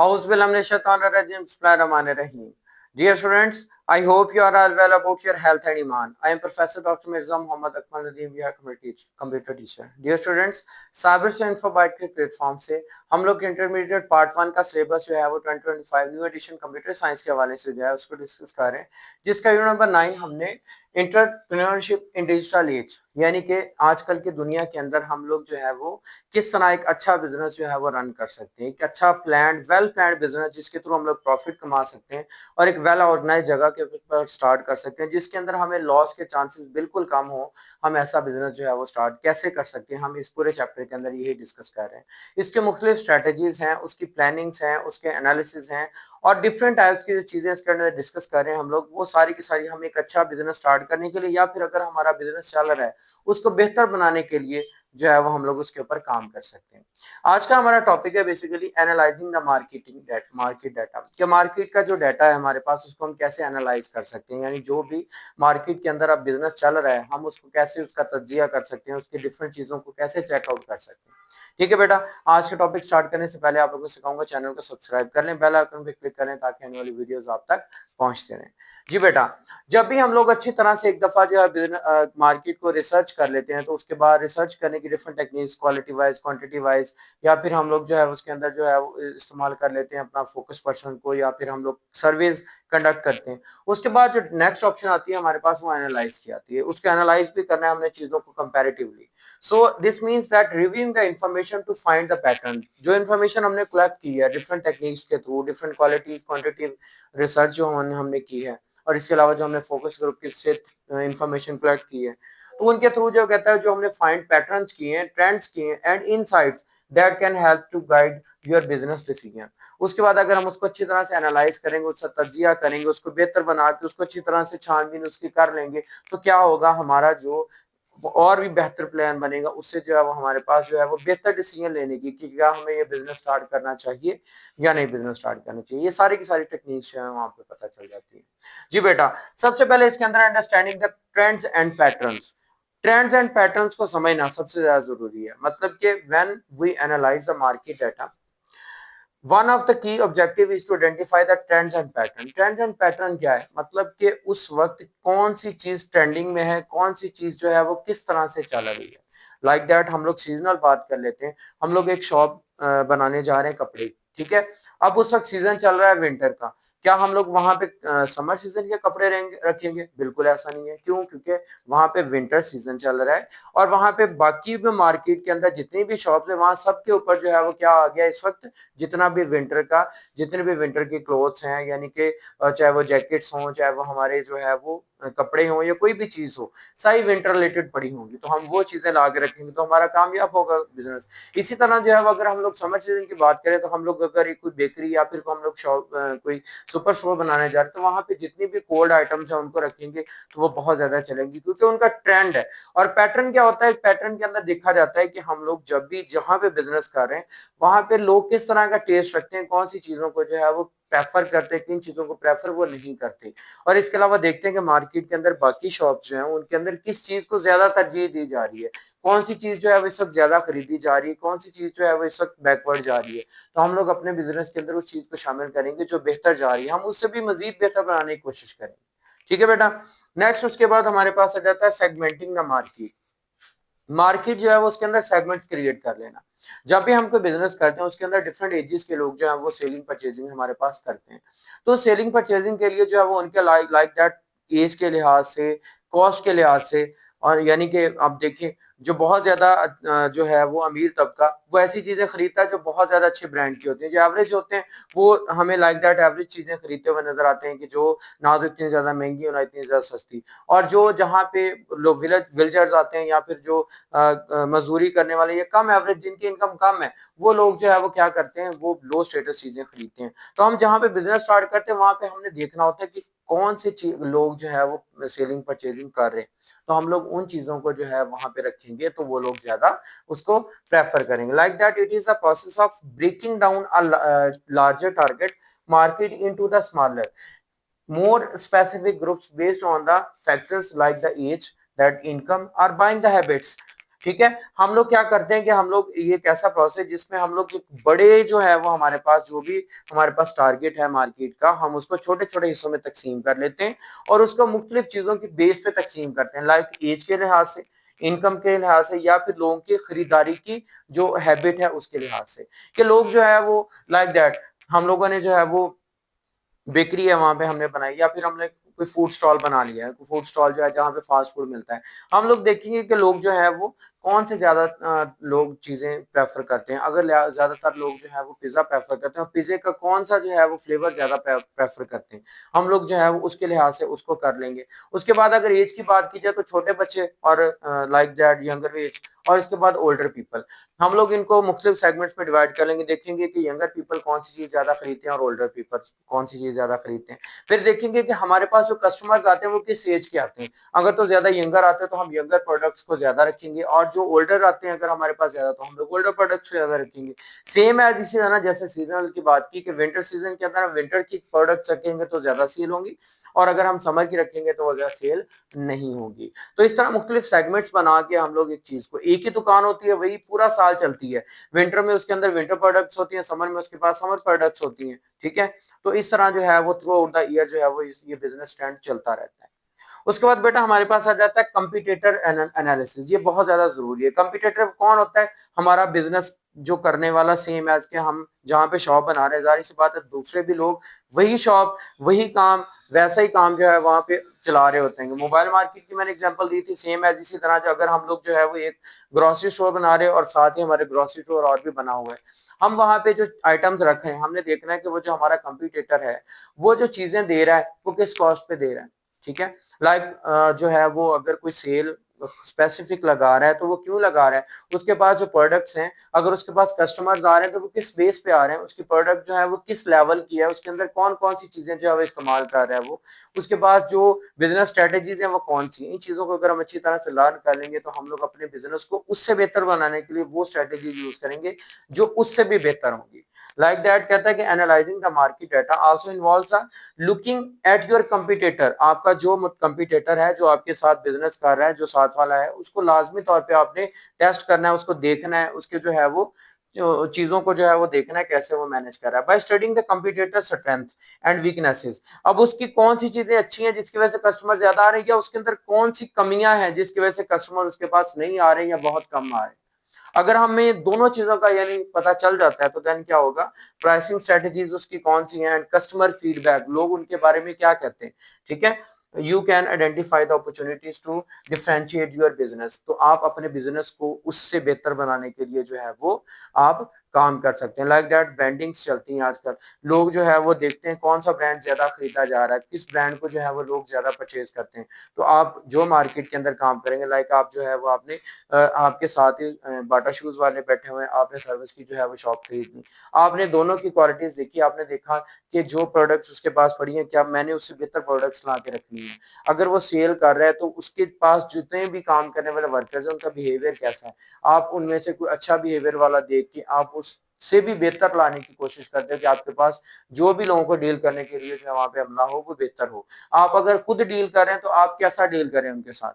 Auzubillahiminash-shaytanir-rajim. Bismillahir-rahmanir-rahim. Dear students, I hope you are all well about your health and iman. I am Professor Dr. Mirza Muhammad Akmal Nadeem, your computer teacher. Dear students, cyber से इन्फोबाइट के platform से हम लोग intermediate part 1 का syllabus जो है वो 2025 new addition computer science के हवाले से जो है उसको डिस्कस कर रहे हैं, जिसका यूनिट नंबर 9 हमने एंटरप्रेन्योरशिप इन डिजिटल एज, यानी कि आजकल की दुनिया के अंदर हम लोग जो है वो किस तरह एक अच्छा बिजनेस जो है वो रन कर सकते हैं, एक अच्छा वेल प्लान बिजनेस जिसके थ्रू हम लोग प्रॉफिट कमा सकते हैं और एक वेल ऑर्गेनाइज जगह के ऊपर स्टार्ट कर सकते हैं जिसके अंदर हमें लॉस के चांसेस बिल्कुल कम हो। हम ऐसा बिजनेस जो है वो स्टार्ट कैसे कर सकते हैं, हम इस पूरे चैप्टर के अंदर यही डिस्कस कर रहे हैं। इसके मुख्तलिफ स्ट्रेटेजीज हैं, उसकी प्लानिंग्स हैं, उसके एनालिसिस हैं और डिफरेंट टाइप्स की जो चीजें इसके अंदर डिस्कस कर रहे हैं हम लोग, वो सारी की सारी हम एक अच्छा बिजनेस स्टार्ट करने के लिए या फिर अगर हमारा बिजनेस चल रहा है उसको बेहतर बनाने के लिए जो है वो हम लोग उसके ऊपर काम कर सकते हैं। आज का हमारा टॉपिक है basically analysing the market data. कि मार्केट का जो डाटा है हमारे पास उसको हम कैसे एनालाइज कर सकते हैं, यानी जो भी मार्केट के अंदर अब बिजनेस चल रहा है हम उसको कैसे उसका तज्जिया कर सकते हैं, उसकी डिफरेंट चीजों को कैसे चेकआउट कर सकते हैं। ठीक है बेटा, आज का टॉपिक स्टार्ट करने से पहले आप लोगों को सिखाऊंगा चैनल को सब्सक्राइब कर लें, बेल आइकन पे क्लिक करें ताकि आने वाली वीडियोस आप तक पहुंचते रहें। जी बेटा, जब भी हम लोग अच्छी तरह से एक दफा जो है मार्केट को रिसर्च कर लेते हैं तो उसके बाद रिसर्च करने की different techniques, quality wise, quantity wise, या फिर हम लोग जो है उसके अंदर जो है वो इस्तेमाल कर लेते हैं अपना फोकस पर्सन को, या फिर हम लोग सर्वेज कंडक्ट करते हैं। उसके बाद जो नेक्स्ट ऑप्शन आती है हमारे पास वो एनालाइज की आती है। उसको एनालाइज भी करना है हमने चीजों को comparatively. So this means that reviewing the information to find the pattern. जो इन्फॉर्मेशन हमने कलेक्ट की है डिफरेंट टेक्निक्स के through, different qualities quantity research जो हमने की है, और इसके अलावा जो हमने फोकस ग्रुप की से इंफॉर्मेशन कलेक्ट की है, तो उनके थ्रू जो कहता है जो हमने फाइंड पैटर्न्स किए हैं, ट्रेंड्स किए हैं and insights that can help to guide your business decision. उसके बाद अगर हम उसको अच्छी तरह से एनालाइज करेंगे, उसका तज्जिया करेंगे, उसको बेहतर बना के उसको अच्छी तरह से छानबीन उसकी कर लेंगे, तो क्या होगा, हमारा जो और भी बेहतर प्लान बनेगा। उससे जो है वो हमारे पास जो है वो बेहतर डिसीजन लेने की कि क्या हमें ये बिजनेस स्टार्ट करना चाहिए या नहीं बिजनेस स्टार्ट करना चाहिए। ये सारी की सारी टेक्निक्स जो है वहां पे पता चल जाती है। जी बेटा, सबसे पहले इसके अंदर understanding the trends and patterns को समझना सबसे ज्यादा जरूरी है। मतलब कि when we analyse the market data, one of the key objective is to identify the trends and pattern. Trends and pattern क्या है, मतलब कि उस वक्त कौन सी चीज ट्रेंडिंग में है, कौन सी चीज जो है वो किस तरह से चल रही है। लाइक दैट हम लोग सीजनल बात कर लेते हैं। हम लोग एक शॉप बनाने जा रहे हैं कपड़े की, ठीक है। अब उस वक्त सीजन चल रहा है विंटर का, क्या हम लोग वहां पे समर सीजन के कपड़े रखेंगे? बिल्कुल ऐसा नहीं है। क्यों? क्योंकि वहां पे विंटर सीजन चल रहा है और वहां पे बाकी भी मार्केट के अंदर जितनी भी शॉप्स है वहां सबके ऊपर जो है वो क्या आ गया इस वक्त, जितना भी विंटर का, जितने भी विंटर के क्लोथ्स हैं, यानी कि चाहे वो जैकेट्स हों, चाहे वो हमारे जो है वो कपड़े हों या कोई भी चीज हो, सारी विंटर रिलेटेड पड़ी होंगी, तो हम वो चीजें ला के रखेंगे तो हमारा कामयाब होगा बिजनेस। इसी तरह जो है अगर हम लोग समर सीजन की बात करें तो हम लोग अगर एक कोई बेकरी या फिर हम लोग शॉप कोई सुपर स्टोर बनाने जा रहे हैं तो वहां पे जितनी भी कोल्ड आइटम्स है उनको रखेंगे तो वो बहुत ज्यादा चलेंगी क्योंकि उनका ट्रेंड है। और पैटर्न क्या होता है, पैटर्न के अंदर देखा जाता है कि हम लोग जब भी जहां पे बिजनेस कर रहे हैं वहां पे लोग किस तरह का टेस्ट रखते हैं, कौन सी चीजों को जो है वो प्रेफर करते हैं, किन चीजों को प्रेफर वो नहीं करते। और इसके अलावा देखते हैं कि मार्केट के अंदर बाकी शॉप्स जो हैं उनके अंदर किस चीज को ज्यादा तरजीह दी जा रही है, कौन सी चीज जो है वो इस वक्त ज्यादा खरीदी जा रही है, कौन सी चीज जो है वो इस वक्त बैकवर्ड जा रही है। तो हम लोग अपने बिजनेस के अंदर उस चीज को शामिल करेंगे जो बेहतर जा रही है, हम उससे भी मजीद बेहतर बनाने की कोशिश करेंगे। ठीक है बेटा। नेक्स्ट उसके बाद हमारे पास आ जाता है सेगमेंटिंग द मार्केट। मार्केट जो है वो उसके अंदर सेगमेंट्स क्रिएट कर लेना। जब भी हम कोई बिजनेस करते हैं उसके अंदर डिफरेंट एजेस के लोग जो है वो सेलिंग परचेजिंग हमारे पास करते हैं। तो सेलिंग परचेजिंग के लिए जो है वो उनके लाइक दैट एज के लिहाज से, कॉस्ट के लिहाज से, और यानी कि आप देखें जो बहुत ज्यादा जो है वो अमीर तबका वो ऐसी चीजें खरीदता है जो बहुत ज्यादा अच्छे ब्रांड की होती है। जो एवरेज होते हैं वो हमें लाइक दैट एवरेज चीजें खरीदते हुए नजर आते हैं कि जो ना तो इतनी ज्यादा महंगी और ना इतनी ज्यादा सस्ती। और जो जहाँ पे लोग विलेजर्स आते हैं या फिर जो मजदूरी करने वाले या कम एवरेज जिनकी इनकम कम है, वो लोग जो है वो क्या करते हैं, वो लो स्टेटस चीजें खरीदते हैं। तो हम जहाँ पे बिजनेस स्टार्ट करते हैं वहां पे हमने देखना होता है कि कौन से लोग जो है वो सेलिंग परचेजिंग कर रहे हैं, तो हम लोग उन चीजों को जो है वहां पे रखेंगे तो वो लोग ज्यादा उसको प्रेफर करेंगे। Like that it is a process of breaking down a larger target market into the smaller more specific groups based on the factors like the age, that income or buying the habits. ठीक है। हम लोग क्या करते हैं कि हम लोग ये एक ऐसा प्रोसेस जिसमें हम लोग एक बड़े जो है वो हमारे पास जो भी हमारे पास टारगेट है मार्केट का, हम उसको छोटे छोटे हिस्सों में तकसीम कर लेते हैं और उसको मुख्तलिफ चीजों की बेस पे तकसीम करते हैं, लाइक एज के लिहाज से, इनकम के लिहाज से, या फिर लोगों की खरीदारी की जो हैबिट है उसके लिहाज से, कि लोग जो है वो लाइक दैट, हम लोगों ने जो है वो बेकरी है वहां पे हमने बनाई, या फिर हमने कोई फूड स्टॉल बना लिया है, फूड स्टॉल जो है जहाँ पे फास्ट फूड मिलता है, हम लोग देखेंगे कि लोग जो है वो कौन से ज्यादा लोग चीजें प्रेफर करते हैं। अगर ज्यादातर लोग जो है वो पिज्जा प्रेफर करते हैं, और पिज्जे का कौन सा जो है वो फ्लेवर ज्यादा प्रेफर करते हैं, हम लोग जो है वो उसके लिहाज से उसको कर लेंगे। उसके बाद अगर एज की बात की जाए तो छोटे बच्चे और लाइक दैट यंगर एज, और इसके बाद ओल्डर पीपल, हम लोग इनको मुख्तलिफ सेगमेंट्स में डिवाइड कर लेंगे, देखेंगे कि यंगर पीपल कौन सी चीज ज्यादा खरीदते हैं और ओल्डर पीपल कौन सी चीज ज्यादा खरीदते हैं। फिर देखेंगे कि हमारे पास जो कस्टमर्स आते हैं वो किस एज के आते हैं, अगर तो ज्यादा यंगर आते हैं तो हम यंगर प्रोडक्ट्स को ज्यादा रखेंगे, और जो ओल्डर आते हैं अगर हमारे पास ज्यादा तो हम लोग ओल्डर प्रोडक्ट्स को ज्यादा रखेंगे। सेम एज इसी तरह जैसे सीजनल की बात की कि विंटर सीजन के अंदर हम विंटर की प्रोडक्ट्स रखेंगे तो ज्यादा सेल होंगी, और अगर हम समर की रखेंगे तो वो ज्यादा सेल नहीं होगी। तो इस तरह मुख्तलिफ सेगमेंट्स बना के हम लोग एक चीज को, एक ही दुकान होती है वही पूरा साल चलती है, विंटर में उसके अंदर विंटर प्रोडक्ट्स होती हैं, समर में उसके पास समर प्रोडक्ट्स होती हैं, ठीक है। तो इस तरह जो है वो थ्रू आउट द ईयर जो है वो ये बिजनेस ट्रेंड चलता रहता है। उसके बाद बेटा हमारे पास आ जाता है कंपटीटर एनालिसिस, ये बहुत ज्यादा जरूरी है। कंपटीटर कौन होता है? हमारा बिजनेस जो करने वाला, सेम एज के हम जहाँ पे शॉप बना रहे हैं, जाहिर सी बात है दूसरे भी लोग वही शॉप वही काम वैसा ही काम जो है वहां पे चला रहे होते हैं। मोबाइल मार्केट की मैंने एग्जांपल दी थी, सेम एज इसी तरह जो अगर हम लोग जो है वो एक ग्रोसरी स्टोर बना रहे हैं और साथ ही हमारे ग्रोसरी स्टोर और भी बना हुआ है, हम वहां पे जो आइटम्स रखे हैं हमने देखना है कि वो जो हमारा कंपटीटर है वो जो चीजें दे रहा है वो किस कॉस्ट पे दे रहा है, ठीक है। लाइक जो है वो अगर कोई सेल स्पेसिफिक लगा रहा है तो वो क्यों लगा रहा है, उसके पास जो प्रोडक्ट्स हैं अगर उसके पास कस्टमर्स आ रहे हैं तो वो किस बेस पे आ रहे हैं, उसकी प्रोडक्ट जो है वो किस लेवल की है, उसके अंदर कौन कौन सी चीजें जो है वो इस्तेमाल कर रहा है वो, उसके पास जो बिजनेस स्ट्रेटेजीज हैं वो कौन सी, इन चीजों को अगर हम अच्छी तरह से लर्न कर लेंगे तो हम लोग अपने बिजनेस को उससे बेहतर बनाने के लिए वो स्ट्रेटेजीज यूज करेंगे जो उससे भी बेहतर होंगी। लाइक दैट कहता है कि analysing the market data also involves looking at your competitor, आपका जो कंपटीटर है जो आपके साथ बिजनेस कर रहा है जो साथ वाला है उसको लाजमी तौर पे आपने टेस्ट करना है, उसको देखना है, उसके जो है वो जो चीजों को जो है वो देखना है कैसे वो मैनेज कर रहा है, by studying the competitor strength and weaknesses. अब उसकी कौन सी चीजें अच्छी हैं जिसकी वजह से कस्टमर ज्यादा आ रहे हैं, या उसके अंदर कौन सी कमियां हैं जिसकी वजह से कस्टमर उसके पास नहीं आ रहे हैं या बहुत कम आ रहे हैं। अगर हमें दोनों चीजों का यानी पता चल जाता है तो देन क्या होगा, प्राइसिंग स्ट्रेटेजीज उसकी कौन सी हैं एंड कस्टमर फीडबैक लोग उनके बारे में क्या कहते हैं, ठीक है, you can identify the opportunities to differentiate your business. तो आप अपने बिजनेस को उससे बेहतर बनाने के लिए जो है वो आप काम कर सकते हैं। लाइक दैट ब्रांडिंग्स चलती हैं आजकल, लोग जो है वो देखते हैं कौन सा ब्रांड ज्यादा खरीदा जा रहा है, किस ब्रांड को जो है वो लोग ज्यादा परचेज करते हैं। तो आप जो मार्केट के अंदर काम करेंगे, लाइक आप जो है वो आपने आपके साथ ही बाटा शूज वाले बैठे हुए हैं, आपने सर्विस की जो है वो शॉप खरीदनी, आपने दोनों की क्वालिटीज देखी, आपने देखा कि जो प्रोडक्ट्स उसके पास पड़ी हैं क्या मैंने उससे बेहतर प्रोडक्ट्स ला के रखनी है। अगर वो सेल कर रहा है तो उसके पास जितने भी काम करने वाले वर्कर्स हैं उनका बिहेवियर कैसा है, आप उनमें से कोई अच्छा बिहेवियर वाला देख के आप उस से भी बेहतर लाने की कोशिश करते हैं कि आपके पास जो भी लोगों को डील करने के लिए जो है वहां पे हमला हो वो बेहतर हो। आप अगर खुद डील कर रहे हैं तो आप कैसा डील करें उनके साथ,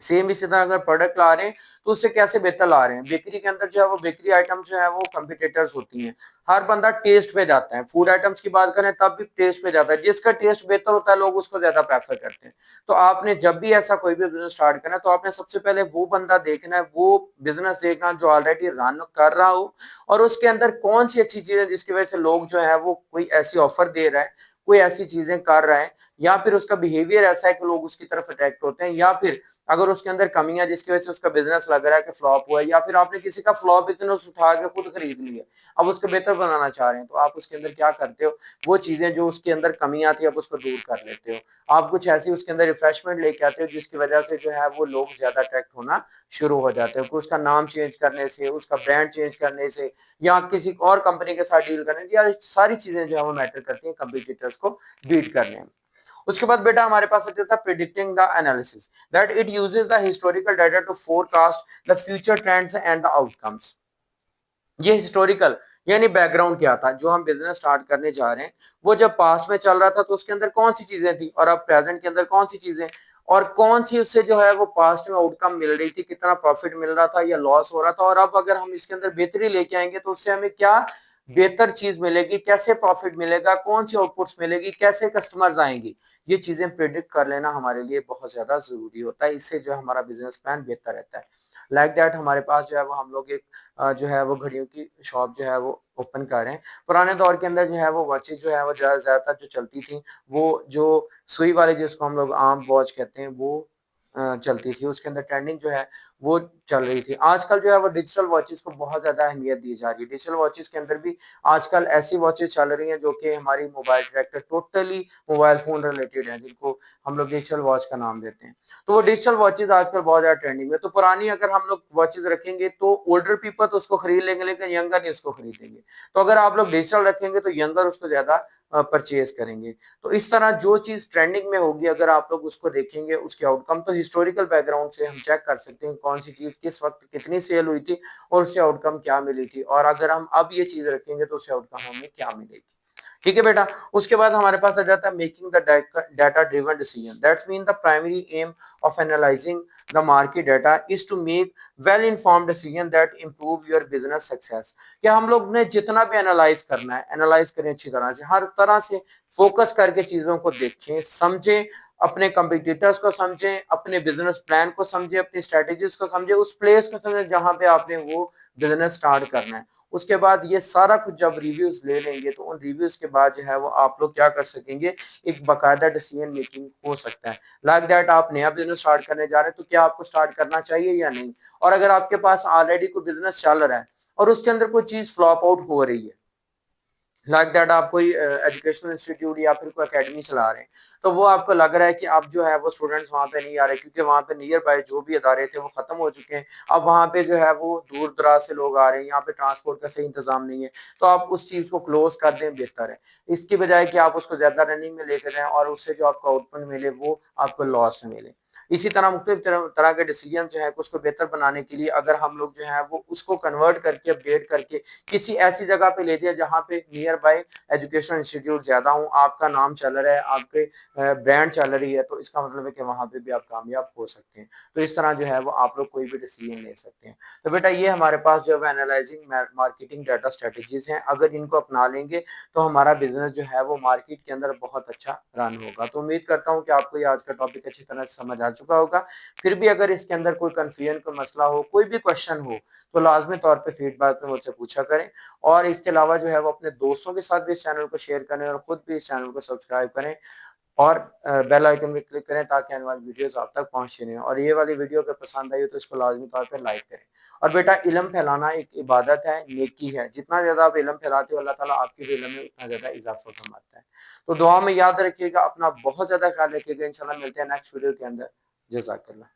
सेम इसी तरह अगर प्रोडक्ट ला रहे हैं तो उससे कैसे बेहतर ला रहे हैं। बेकरी के अंदर जो है वो बेकरी आइटम्स जो है वो कंपटीटर्स होती हैं, हर बंदा टेस्ट पे जाता है, फूड आइटम्स की बात करें तब भी टेस्ट पे जाता है, जिसका टेस्ट बेहतर होता है लोग उसको ज्यादा प्रेफर करते हैं। तो आपने जब भी ऐसा कोई भी बिजनेस स्टार्ट करना है तो आपने सबसे पहले वो बंदा देखना है, वो बिजनेस देखना जो ऑलरेडी रन कर रहा हो, और उसके अंदर कौन सी अच्छी चीज है जिसकी वजह से लोग जो है वो कोई ऐसी ऑफर दे रहा है, कोई ऐसी चीजें कर रहा है, या फिर उसका बिहेवियर ऐसा है कि लोग उसकी तरफ अट्रैक्ट होते हैं, या फिर अगर उसके अंदर कमियां जिसकी वजह से उसका बिजनेस लग रहा है कि फ्लॉप हुआ है, या फिर आपने किसी का फ्लॉप बिजनेस उठा के खुद खरीद लिया, अब उसको बेहतर बनाना चाह रहे हैं, तो आप उसके अंदर क्या करते हो, वो चीजें जो उसके अंदर कमियां थी अब उसको दूर कर लेते हो, आप कुछ ऐसी उसके अंदर रिफ्रेशमेंट लेके आते हो जिसकी वजह से जो है वो लोग ज्यादा अट्रैक्ट होना शुरू हो जाते हैं। उसका नाम चेंज करने से, उसका ब्रांड चेंज करने से, या किसी और कंपनी के साथ डील करने से, या सारी चीजें जो है वो मैटर करती हैं कंपटीटर्स को बीट करने में। उसके बाद बेटा हमारे पास आता था predicting the analysis, that it uses the historical data to forecast the future trends and the outcomes. ये हिस्टोरिकल यानी बैकग्राउंड क्या था, जो हम बिजनेस स्टार्ट करने जा रहे हैं वो जब पास्ट में चल रहा था तो उसके अंदर कौन सी चीजें थी और अब प्रेजेंट के अंदर कौन सी चीजें, और कौन सी उससे जो है वो पास्ट में आउटकम मिल रही थी, कितना प्रॉफिट मिल रहा था या लॉस हो रहा था, और अब अगर हम इसके अंदर बेहतरी लेके आएंगे तो उससे हमें क्या बेहतर चीज मिलेगी, कैसे प्रॉफिट मिलेगा, कौन सी आउटपुट्स मिलेगी, कैसे कस्टमर्स आएंगे, ये चीजें प्रिडिक्ट कर लेना हमारे लिए बहुत ज्यादा जरूरी होता है। इससे जो हमारा बिजनेस प्लान बेहतर रहता है। लाइक दैट हमारे पास जो है वो हम लोग एक जो है वो घड़ियों की शॉप जो है वो ओपन कर रहे हैं। पुराने दौर के अंदर जो है वो वॉचेज जो है वो ज्यादातर जो चलती थी, वो जो सुई वाले जिसको हम लोग आर्म वॉच कहते हैं वो चलती थी, उसके अंदर ट्रेंडिंग जो है वो चल रही थी। आजकल जो है वो डिजिटल वॉचेस को बहुत ज्यादा अहमियत दी जा रही है। डिजिटल वॉचेस के अंदर भी आजकल ऐसी वॉचेस चल रही हैं जो कि हमारी mobile tracker totally mobile phone related है, जिनको हम लोग डिजिटल वॉच का नाम देते हैं। तो वो डिजिटल वॉचेस आजकल बहुत ज्यादा ट्रेंडिंग में। तो पुरानी अगर हम लोग वॉचेस रखेंगे तो ओल्डर पीपल तो उसको खरीद लेंगे, लेकिन यंगर नहीं उसको खरीदेंगे। तो अगर आप लोग डिजिटल रखेंगे तो यंगर उसको ज्यादा परचेज करेंगे। तो इस तरह जो चीज ट्रेंडिंग में होगी अगर आप लोग उसको देखेंगे, उसके आउटकम तो हिस्टोरिकल बैकग्राउंड से हम चेक कर सकते हैं कौन सी चीज किस वक्त कितनी सेल हुई थी और उससे आउटकम क्या मिली थी, और अगर हम अब ये चीज रखेंगे तो उससे आउटकम हमें क्या मिलेगी। ठीक है बेटा। उसके बाद हमारे पास आ जाता है making the data driven decision. That's mean the primary aim of analysing the market data is to make well informed decision that improve your business success. कि हम लोग ने जितना भी एनालाइज करना है, एनालाइज करें अच्छी तरह से, हर तरह से फोकस करके चीजों को देखें, समझें, अपने कंपटीटर्स को समझें, अपने बिजनेस प्लान को समझें, अपनी स्ट्रेटेजीज को समझें, उस प्लेस को समझें जहां पे आपने वो बिजनेस स्टार्ट करना है। उसके बाद ये सारा कुछ जब रिव्यूज ले लेंगे तो उन रिव्यूज के बाद जो है वो आप लोग क्या कर सकेंगे, एक बाकायदा डिसीजन मेकिंग हो सकता है। लाइक दैट आप नया बिजनेस स्टार्ट करने जा रहे हैं तो क्या आपको स्टार्ट करना चाहिए या नहीं। और अगर आपके पास ऑलरेडी कोई बिजनेस चल रहा है और उसके अंदर कोई चीज फ्लॉप आउट हो रही है, लाइक दैट आप कोई एजुकेशनल इंस्टीट्यूट या फिर कोई अकेडमी चला रहे हैं, तो वो आपको लग रहा है कि अब जो है वो स्टूडेंट्स वहां पे नहीं आ रहे क्योंकि वहां पे नियर बाय जो भी अदारे थे वो खत्म हो चुके हैं। अब वहां पे जो है वो दूर दराज से लोग आ रहे हैं, यहाँ पे ट्रांसपोर्ट का सही इंतजाम नहीं है, तो आप उस चीज को क्लोज कर दें बेहतर है। इसकी बजाय कि आप उसको ज्यादा रनिंग में लेकर जाएं और उससे जो आपको आउटपुट मिले वो आपको लॉस में मिले। इसी तरह मुख्तलिफ तरह के डिसीजन जो है उसको बेहतर बनाने के लिए अगर हम लोग जो है वो उसको कन्वर्ट करके अपडेट करके किसी ऐसी जगह पे ले दिया जहाँ पे नियर बाय एजुकेशनल इंस्टीट्यूट ज्यादा हो, आपका नाम चल रहा है, आपके ब्रांड चल रही है, तो इसका मतलब है कि वहां पे भी आप कामयाब हो सकते हैं। तो इस तरह जो है वो आप लोग कोई भी डिसीजन ले सकते हैं। तो बेटा ये हमारे पास जो है एनालाइजिंग मार्केटिंग डाटा स्ट्रेटेजीज हैं, अगर इनको अपना लेंगे तो हमारा बिजनेस जो है वो मार्केट के अंदर बहुत अच्छा रन होगा। तो उम्मीद करता हूँ कि आपको ये आज का टॉपिक अच्छी तरह से समझ आ चुका होगा। फिर भी अगर इसके अंदर कोई कंफ्यूजन, कोई मसला हो, कोई भी क्वेश्चन हो, तो लाजमी तौर पर फीडबैक में मुझसे पूछा करें। और इसके अलावा जो है वो अपने दोस्तों के साथ भी इस चैनल को शेयर करें और खुद भी इस चैनल को सब्सक्राइब करें और बेल आइकन पे क्लिक करें ताकि आने वाली वीडियोस आप तक पहुंचती रहें। और ये वाली वीडियो अगर पसंद आई हो तो इसको लाजमी तौर पर लाइक करें। और बेटा इल्म फैलाना एक इबादत है, नेकी है। जितना ज्यादा आप इल्म फैलाते हो अल्लाह ताला आपके भी इल्म में उतना ज्यादा इजाफा फरमाता है। तो दुआ में याद रखिएगा, अपना बहुत ज्यादा ख्याल रखिएगा। इंशाल्लाह मिलते हैं नेक्स्ट वीडियो के अंदर। जज़ाकल्लाह।